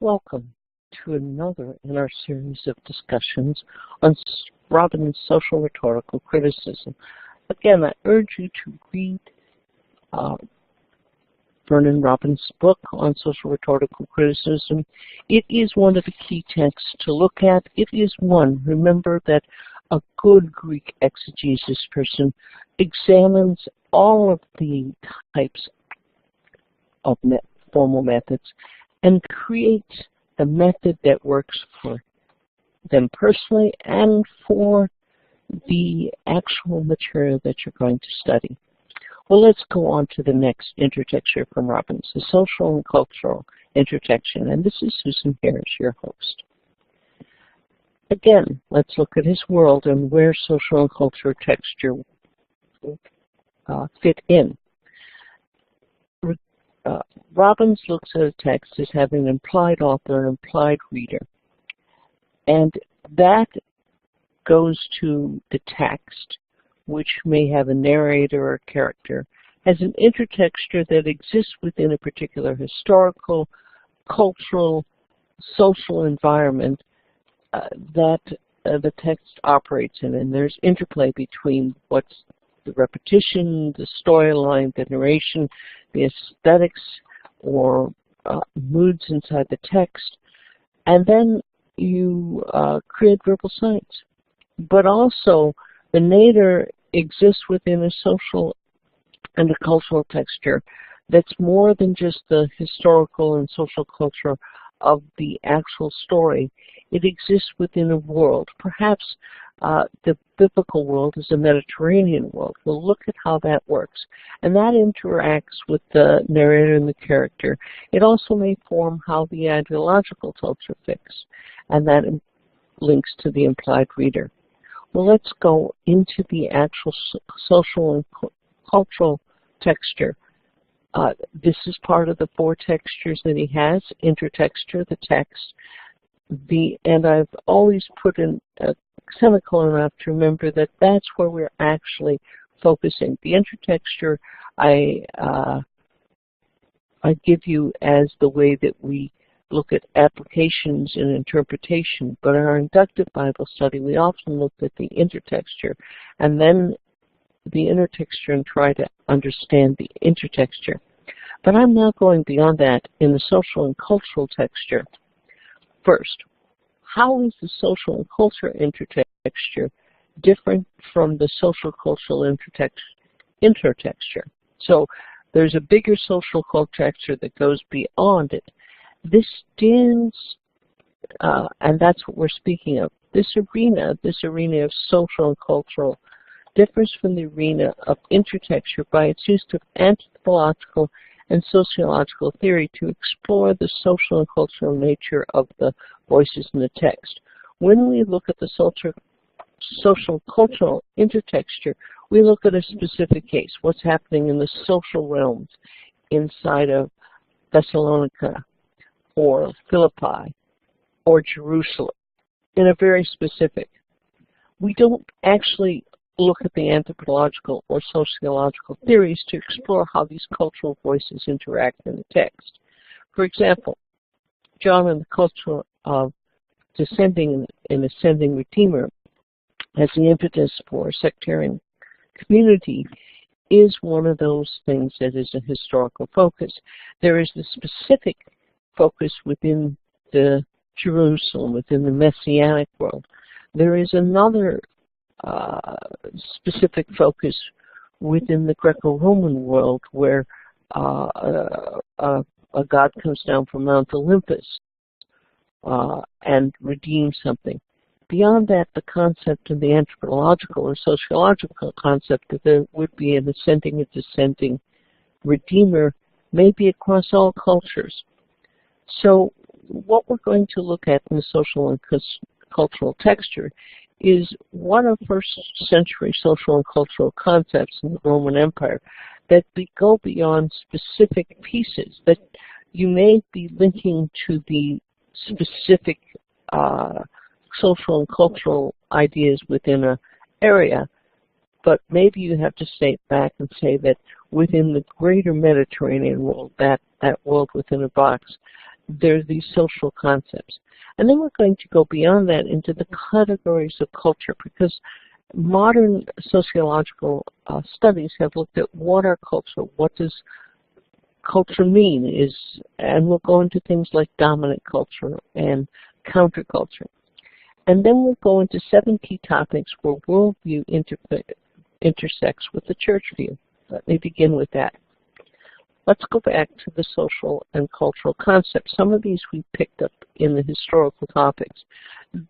Welcome to another in our series of discussions on Robbins Socio-Rhetorical criticism. Again, I urge you to read Vernon Robbins' book on social rhetorical criticism. It is one of the key texts to look at. It is one, remember, that a good Greek exegesis person examines all of the types of formal methods and creates the method that works for them personally and for the actual material that you're going to study. Well, let's go on to the next intertexture from Robbins, the social and cultural intertection. And this is Susan Hares, your host. Again, let's look at his world and where social and cultural texture fit in. Robbins looks at a text as having an implied author and implied reader. And that goes to the text, which may have a narrator or a character, as an intertexture that exists within a particular historical, cultural, social environment that the text operates in. And there's interplay between what's the repetition, the storyline, the narration, the aesthetics or moods inside the text, and then you create verbal signs. But also, the nadir exists within a social and a cultural texture that's more than just the historical and social culture of the actual story. It exists within a world. Perhaps the biblical world is a Mediterranean world. We'll look at how that works. And that interacts with the narrator and the character. It also may form how the ideological culture fits, and that links to the implied reader. Well, let's go into the actual social and cultural texture. This is part of the four textures that he has: intertexture, the text, and I've always put in a semicolon enough to remember that that's where we're actually focusing. The intertexture I give you as the way that we look at applications and interpretation, but in our inductive Bible study we often look at the intertexture and then the intertexture and try to understand the intertexture. But I'm now going beyond that in the social and cultural texture. First, how is the social and cultural intertexture different from the social cultural intertexture? So there's a bigger social cultural texture that goes beyond it. This stands, and that's what we're speaking of. This arena of social and cultural differs from the arena of intertexture by its use of anthropological and sociological theory to explore the social and cultural nature of the voices in the text. When we look at the social cultural intertexture, we look at a specific case, what's happening in the social realms inside of Thessalonica or Philippi or Jerusalem in a very specific. We don't actually look at the anthropological or sociological theories to explore how these cultural voices interact in the text. For example, John and the culture of descending and ascending Redeemer as the impetus for sectarian community is one of those things that is a historical focus. There is the specific focus within the Jerusalem, within the Messianic world. There is another specific focus within the Greco-Roman world where a god comes down from Mount Olympus and redeems something. Beyond that, the concept of the anthropological or sociological concept that there would be an ascending and descending redeemer may be across all cultures. So what we're going to look at in the social and cultural texture is one of first century social and cultural concepts in the Roman Empire that go beyond specific pieces, that you may be linking to the specific social and cultural ideas within an area, but maybe you have to step back and say that within the greater Mediterranean world, that world within a box, there are these social concepts. And then we're going to go beyond that into the categories of culture, because modern sociological studies have looked at what are culture, what does culture mean, and we'll go into things like dominant culture and counterculture. And then we'll go into 7 key topics where worldview intersects with the church view. Let me begin with that. Let's go back to the social and cultural concepts. Some of these we picked up in the historical topics.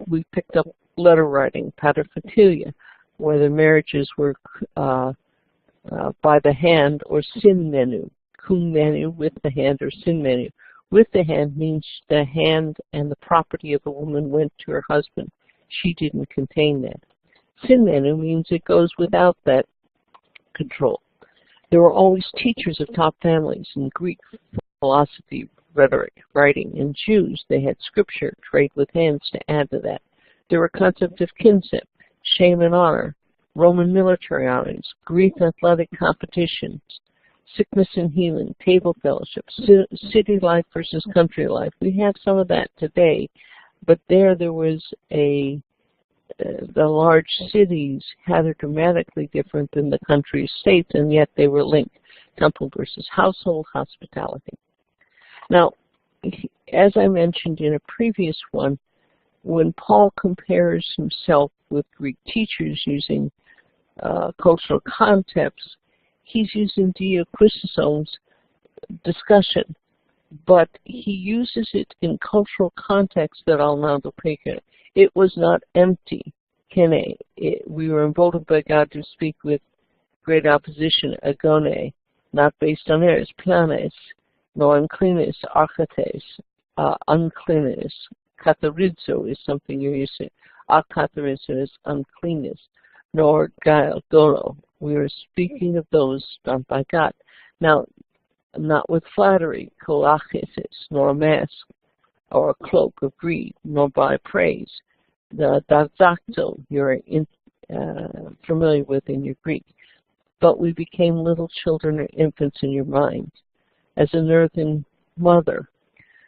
We picked up letter writing, paterfamilias, whether marriages were by the hand or sin menu. Cum menu, with the hand, or sin menu. With the hand means the hand and the property of a woman went to her husband. She didn't contain that. Sin menu means it goes without that control. There were always teachers of top families in Greek philosophy, rhetoric, writing. In Jews, they had scripture, trade with hands to add to that. There were concepts of kinship, shame and honor, Roman military honors, Greek athletic competitions, sickness and healing, table fellowship, city life versus country life. We have some of that today, but there was the large cities had it dramatically different than the country states, and yet they were linked. Temple versus household, hospitality. Now, as I mentioned in a previous one, when Paul compares himself with Greek teachers using cultural concepts, he's using Diochristosom's discussion, but he uses it in cultural context that I'll now depict. It was not empty, kene. We were emboldened by God to speak with great opposition, agone, not based on errors, planes, no uncleanness, archates, uncleanness. Katharizo is something you're used to. Akatharizo is uncleanness, nor guile, dolo. We are speaking of those done by God. Now, not with flattery, kolachesis, nor a mask, or a cloak of greed, nor by praise. The dazakto you're familiar with in your Greek. But we became little children or infants in your mind, as an earthen mother.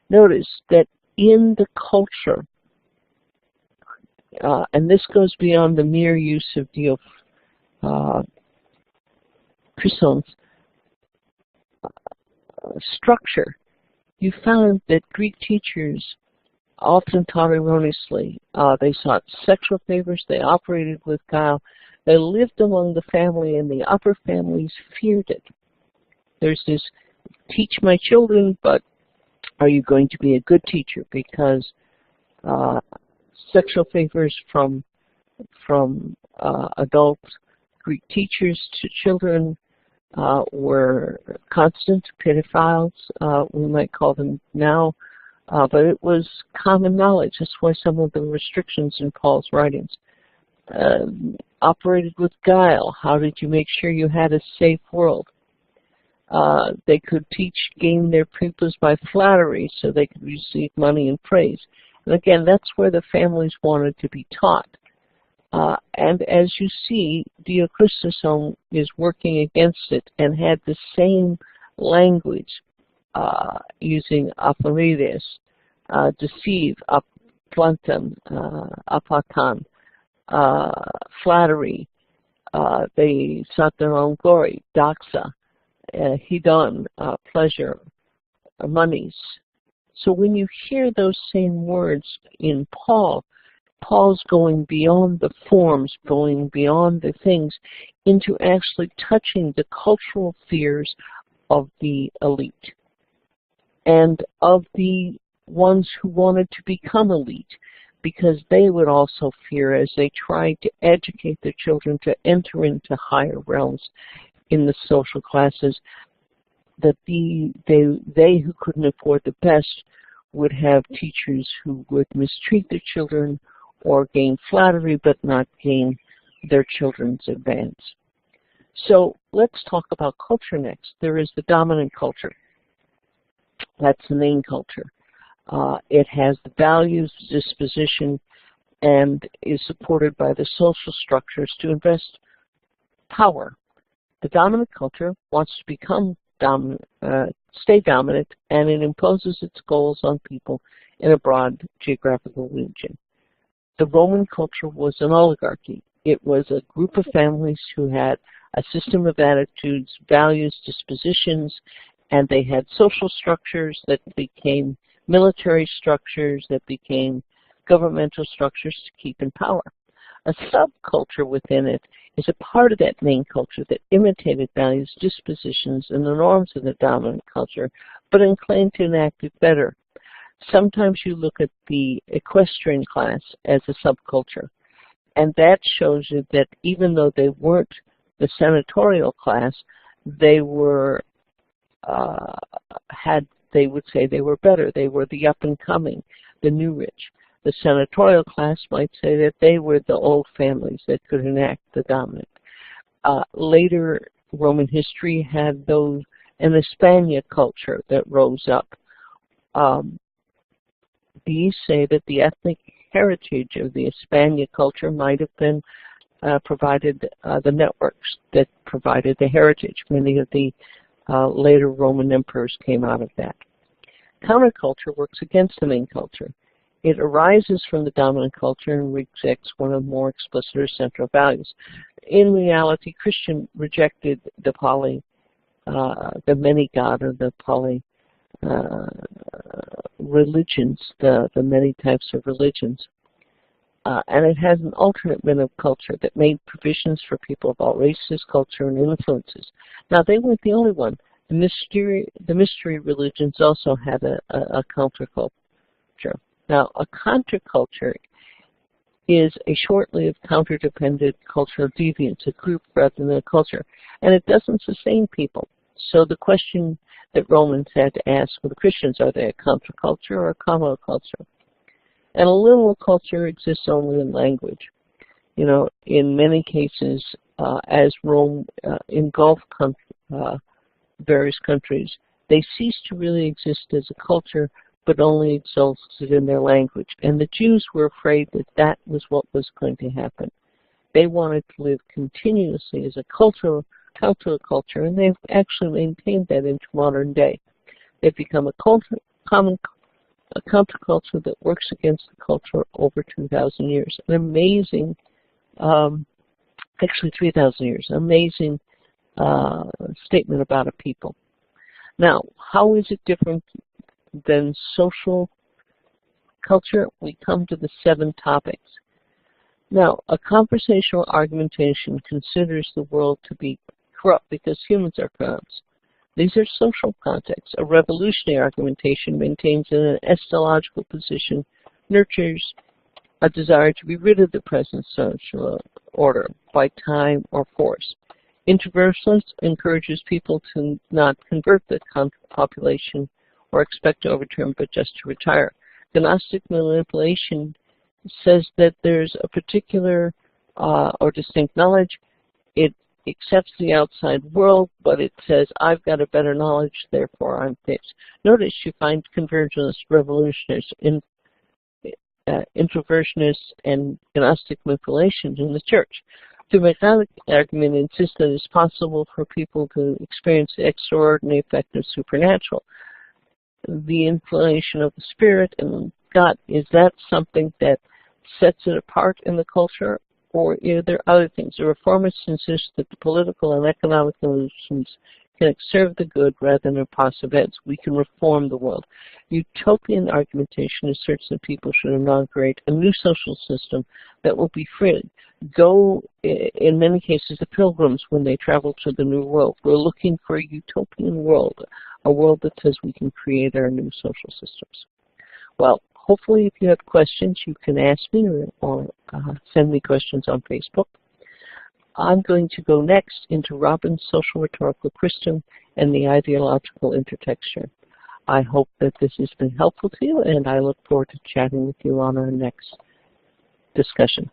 Notice that in the culture, and this goes beyond the mere use of Diochristosom's structure, you found that Greek teachers often taught erroneously. They sought sexual favors, they operated with guile, they lived among the family, and the upper families feared it. There's this, teach my children, but are you going to be a good teacher? Because sexual favors from adult Greek teachers to children were constant, pedophiles, we might call them now, but it was common knowledge. That's why some of the restrictions in Paul's writings operated with guile. How did you make sure you had a safe world? They could gain their pupils by flattery so they could receive money and praise. And again, that's where the families wanted to be taught. And as you see, Diochristosome is working against it and had the same language using aphorides, deceive, aplantan, apatan, flattery. They sought their own glory, doxa, hedon, pleasure, monies. So when you hear those same words in Paul, Paul's going beyond the forms, going beyond the things, into actually touching the cultural fears of the elite and of the ones who wanted to become elite, because they would also fear, as they tried to educate their children to enter into higher realms in the social classes, that they who couldn't afford the best would have teachers who would mistreat their children or gain flattery but not gain their children's advance. So let's talk about culture next. There is the dominant culture. That's the main culture. It has the values, disposition, and is supported by the social structures to invest power. The dominant culture wants to become stay dominant, and it imposes its goals on people in a broad geographical region. The Roman culture was an oligarchy. It was a group of families who had a system of attitudes, values, dispositions, and they had social structures that became military structures, that became governmental structures to keep in power. A subculture within it is a part of that main culture that imitated values, dispositions, and the norms of the dominant culture, but claimed to enact it better. Sometimes you look at the equestrian class as a subculture, and that shows you that even though they weren't the senatorial class, they were they would say they were better. They were the up-and-coming, the new rich. The senatorial class might say that they were the old families that could enact the dominant. Later Roman history had an Hispania culture that rose up. These say that the ethnic heritage of the Hispania culture might have been provided the networks that provided the heritage. Many of the later Roman emperors came out of that. Counterculture works against the main culture. It arises from the dominant culture and rejects one of the more explicit or central values. In reality, Christian rejected the many-god or the religions, the many types of religions. And it has an alternate mode of culture that made provisions for people of all races, culture, and influences. Now, they weren't the only one. The mystery religions also had a counterculture. Now, a counterculture is a short-lived, counter-dependent cultural deviance, a group rather than a culture, and it doesn't sustain people. So the question that Romans had to ask for the Christians, are they a counterculture or a counterculture? And a literal culture exists only in language. You know, in many cases, as Rome engulfed various countries, they ceased to really exist as a culture, but only existed in their language. And the Jews were afraid that that was what was going to happen. They wanted to live continuously as a counterculture, and they've actually maintained that into modern day. They've become a counterculture that works against the culture over 2,000 years. An amazing, actually 3,000 years, an amazing statement about a people. Now, how is it different than social culture? We come to the 7 topics. Now, a conversational argumentation considers the world to be corrupt because humans are corrupt. These are social contexts. A revolutionary argumentation maintains an etiological position, nurtures a desire to be rid of the present social order by time or force. Interversalist encourages people to not convert the population or expect to overturn, but just to retire. Gnostic manipulation says that there's a particular or distinct knowledge. It accepts the outside world, but it says, I've got a better knowledge, therefore I'm fixed. Notice you find conversionist, revolutionists, introversionists, and Gnostic manipulations in the church. The Mechanic argument insists that it's possible for people to experience the extraordinary effect of supernatural. The inclination of the Spirit and God, is that something that sets it apart in the culture, or are there other things? The Reformists insist that the political and economic solutions can serve the good rather than impose events. We can reform the world. Utopian argumentation asserts that people should inaugurate a new social system that will be free. Go, in many cases, the pilgrims when they travel to the New World. We're looking for a utopian world, a world that says we can create our new social systems. Well, hopefully if you have questions, you can ask me or send me questions on Facebook. I'm going to go next into Robbins Socio-Rhetorical Christian and the ideological intertexture. I hope that this has been helpful to you, and I look forward to chatting with you on our next discussion.